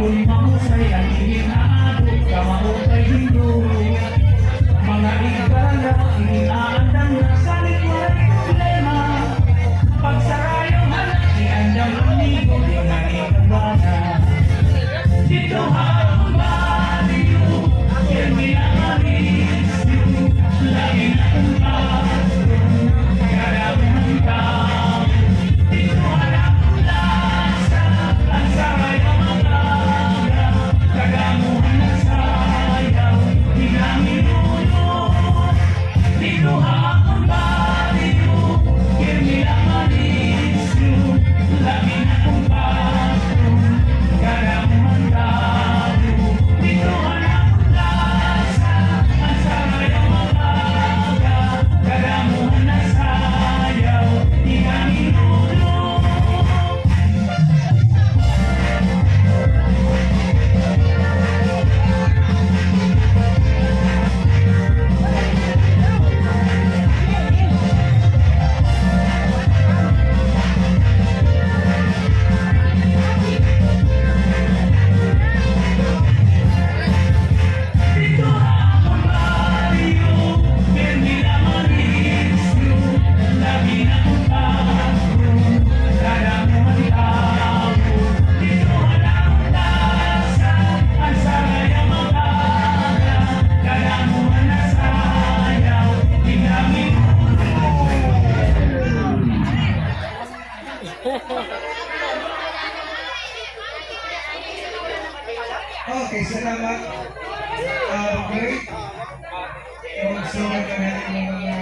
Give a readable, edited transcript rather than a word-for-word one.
Kung mahusay ang hinahabot, kamahusay hindo. Mga igala, inaandang salit walang problema. Pagsarayong hanap, iandang amigo, di manigabana. Dito habang baliyo, yan minamalis yun. Lagi na kong patrong, karamang tao. Dito hanap ang lasa, ang saray ang mga kagamuhan na sayaw, pinangilunod. Dito hakong baliyo, kirmila manis yun. Lagi na kong patrong, kagamuhan tayo. Dito hanap ang lasa, ang saray ang mga kagamuhan na sayaw, pinangilunod. Dito hakong baliyo, kirmila manis yun. Lagi na kong patrong, kagamuhan tayo. Dito hanap ang lasa, ang saray ang mga kagamuhan na sayaw, pinangilunod. Okay, salamat. Great. So, magandang mga